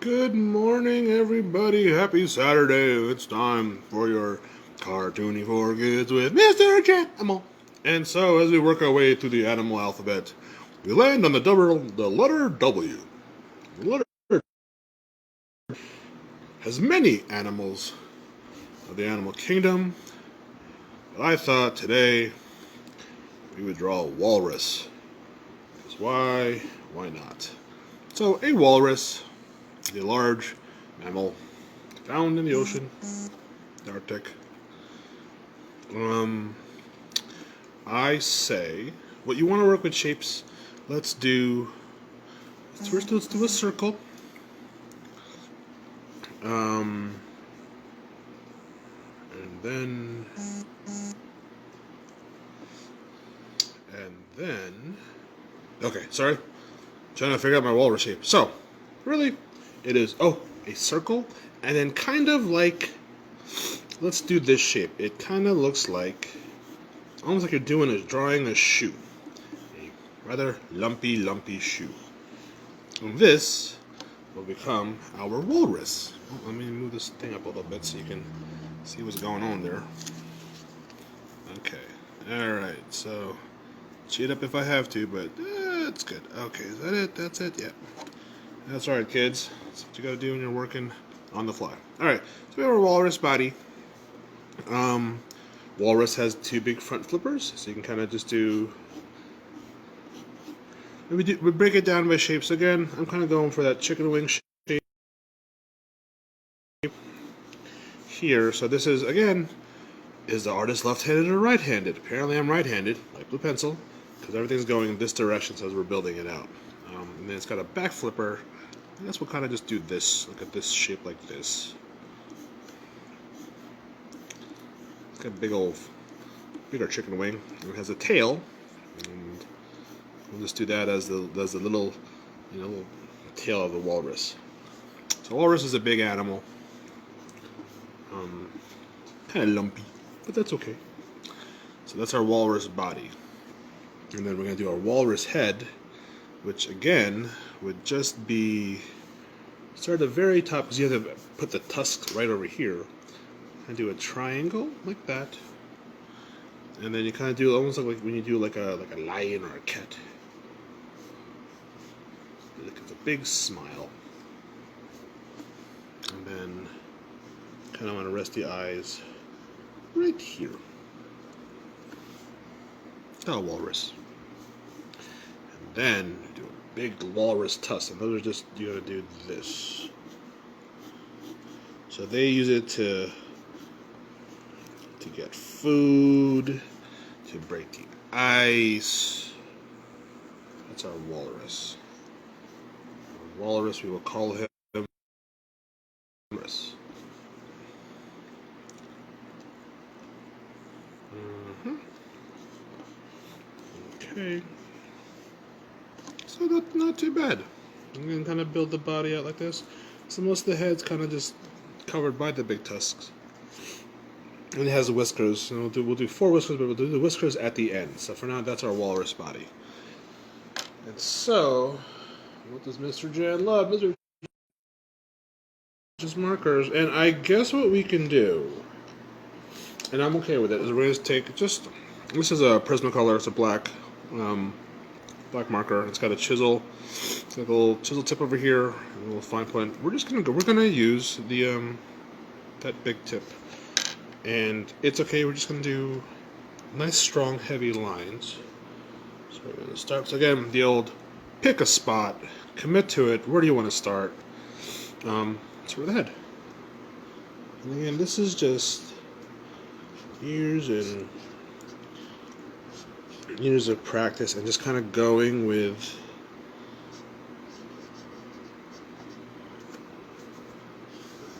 Good morning, everybody. Happy Saturday. It's time for your Cartoony for Kids with Mr. Animal. And so, as we work our way through the animal alphabet, we land on the letter W. The letter has many animals of the animal kingdom, but I thought today we would draw a walrus. Because why not? So, a walrus is a large mammal found in the ocean, the Arctic. I say, what you want to work with shapes, let's do a circle. And then, okay, sorry, trying to figure out my walrus shape. So, really, it is, a circle, and then kind of like, let's do this shape. It kind of looks like, almost like you're drawing a shoe. A rather lumpy shoe. And this will become our walrus. Let me move this thing up a little bit so you can see what's going on there. Okay. Alright, so cheat up if I have to, but it's good. Okay, is that it? That's it? Yeah. That's alright, kids. That's what you gotta do when you're working on the fly. Alright, so we have our walrus body. Walrus has two big front flippers, so you can kind of just do... We break it down by shapes again. I'm kind of going for that chicken wing shape here. So this is, again, is the artist left-handed or right-handed? Apparently I'm right-handed, like blue pencil, because everything's going in this direction as we're building it out. And then it's got a back flipper. I guess we'll kind of just do this. Look at this shape like this. It's got a bigger chicken wing. It has a tail, and we'll just do that as the little, little tail of the walrus. So walrus is a big animal, kind of lumpy, but that's okay. So that's our walrus body, and then we're gonna do our walrus head, which again would just be start at the very top because you have to put the tusks right over here. And do a triangle like that, and then you kind of do almost like when you do like a lion or a cat. It's a big smile, and then kind of want to rest the eyes right here. Oh, walrus, and then do a big walrus tusk, and those are just you gotta do this. So they use it to get food, to break the ice. That's our walrus. Our walrus, we will call him walrus. Okay. So that's not too bad. I'm going to kind of build the body out like this. So most of the head's kind of just covered by the big tusks. And it has the whiskers. And we'll do 4 whiskers, but we'll do the whiskers at the end. So for now, that's our walrus body. And so, what does Mr. Jan love? Mr. Just markers. And I guess what we can do, and I'm okay with it, is we're going to take just, this is a Prismacolor. It's a black marker. It's got a chisel. It's got a little chisel tip over here, and a little fine point. We're gonna use the that big tip. And it's okay, we're just going to do nice, strong, heavy lines. So we're going to start, so again, the old pick a spot, commit to it, where do you want to start? Start with the head. And again, this is just years and years of practice and just kind of going with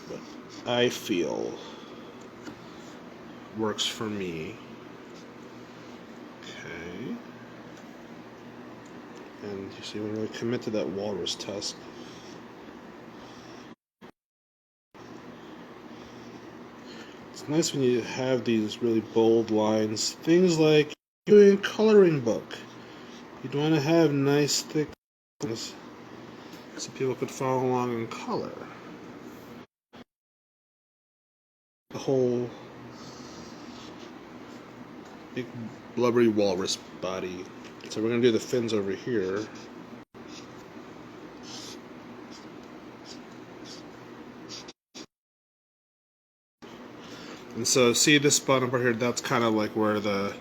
what I feel works for me. Okay. And you see, when we commit to that walrus tusk, it's nice when you have these really bold lines. Things like doing a coloring book. You'd want to have nice thick lines. so people could follow along in color. The whole big blubbery walrus body. So we're going to do the fins over here. And so see this bottom part here, that's kind of like where the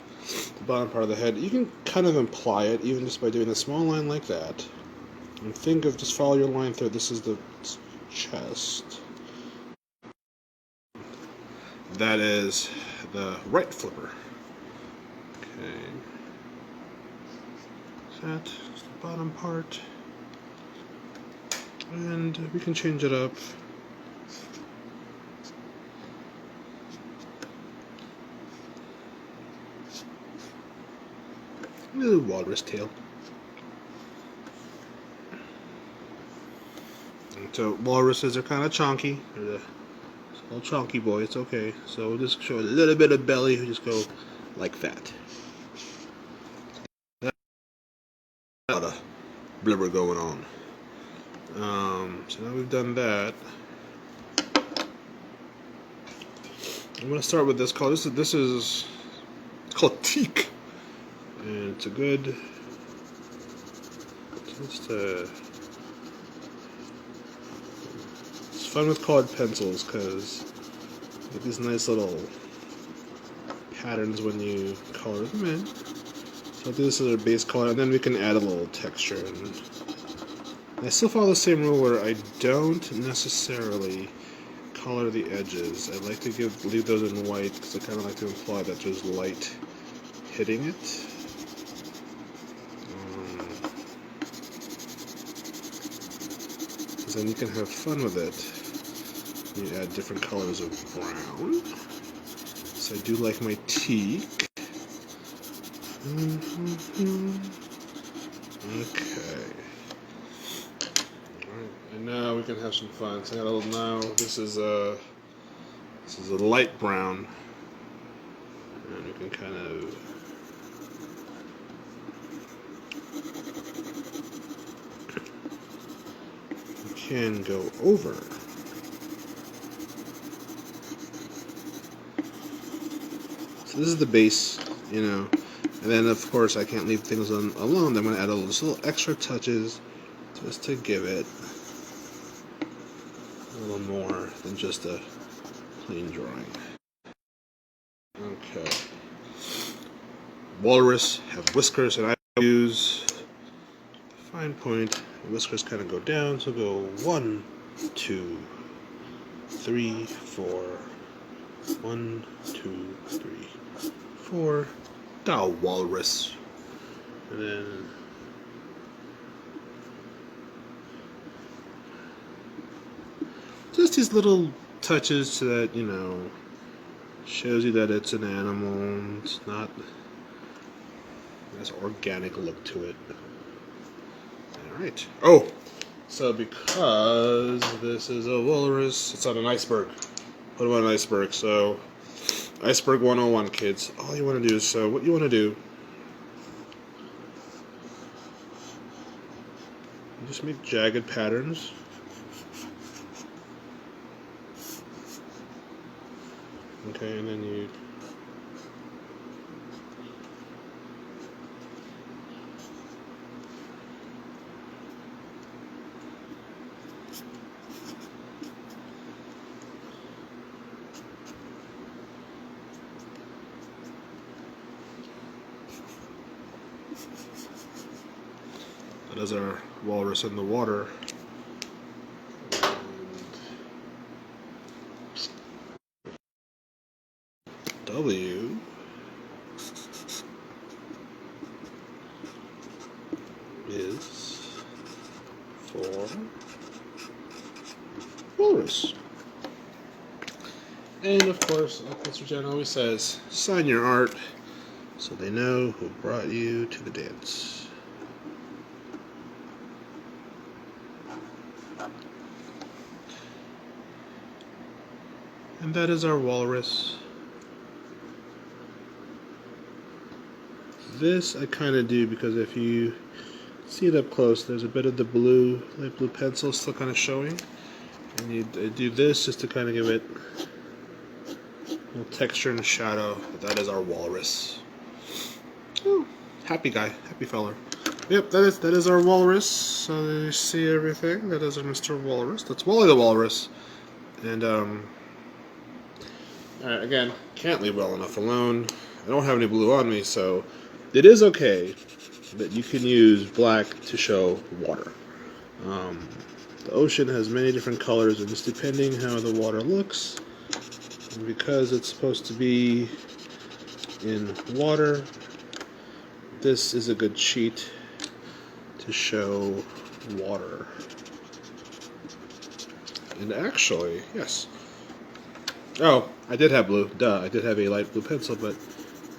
bottom part of the head, you can kind of imply it even just by doing a small line like that. And think of, just follow your line through. This is the chest. That is the right flipper. Okay. That's the bottom part. And we can change it up. Little walrus tail. And so walruses are kind of chonky. They're a little chonky boy. It's okay. So we'll just show a little bit of belly. We just go like that. That's a lot of blubber going on. So now we've done that. I'm going to start with this color. This is called teak. And it's a good, it's fun with colored pencils because you get these nice little patterns when you color them in. So I'll do this as our base color, and then we can add a little texture. And I still follow the same rule where I don't necessarily color the edges. I like to leave those in white because I kind of like to imply that there's light hitting it. Then you can have fun with it. You add different colors of brown. So I do like my teak. Okay. Alright, and now we can have some fun. So I got a little, now this is a light brown. And we can kind of can go over. So this is the base, you know, and then of course I can't leave things alone. I'm going to add just little extra touches just to give it a little more than just a plain drawing. Okay. Walrus have whiskers, and I use the fine point. The whiskers kind of go down, so go 1, 2, 3, 4. 1, 2, 3, 4. The walrus. And then just these little touches so that, you know, shows you that it's an animal. It's not this organic look to it. Alright. Oh! So because this is a walrus, it's on an iceberg. What about an iceberg? So, iceberg 101, kids. All you want to do is, so what you want to do, just make jagged patterns. Okay, and then you that is our walrus in the water. And W is for walrus. And of course, like Mr. Jen always says, sign your art so they know who brought you to the dance. And that is our walrus. This I kind of do because if you See it up close. There's a bit of the blue, light blue pencil still kind of showing. And you do this just to kind of give it a little texture and a shadow. That is our walrus. Ooh, happy guy, happy feller. Yep, that is our walrus. So you see everything. That is our Mr. Walrus. That's Wally the Walrus. And again, can't leave well enough alone. I don't have any blue on me, so it is okay that you can use black to show water. The ocean has many different colors, and just depending how the water looks, and because it's supposed to be in water, this is a good sheet to show water. And actually, yes. Oh, I did have blue. Duh, I did have a light blue pencil, but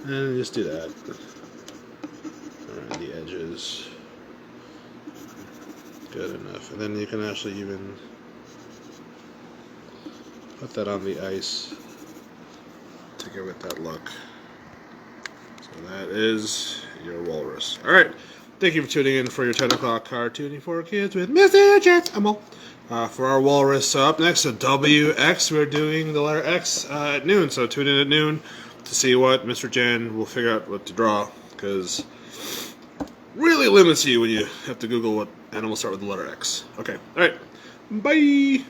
just do that around the edges. Good enough. And then you can actually even put that on the ice to give it that look. So that is your walrus. Alright, thank you for tuning in for your 10 o'clock cartooning for kids with Mr. Jet Imal. For our walrus, up next to WX, we're doing the letter X at noon. So tune in at noon to see what Mr. Jen will figure out what to draw, because really limits you when you have to Google what animals start with the letter X. Okay, alright, bye!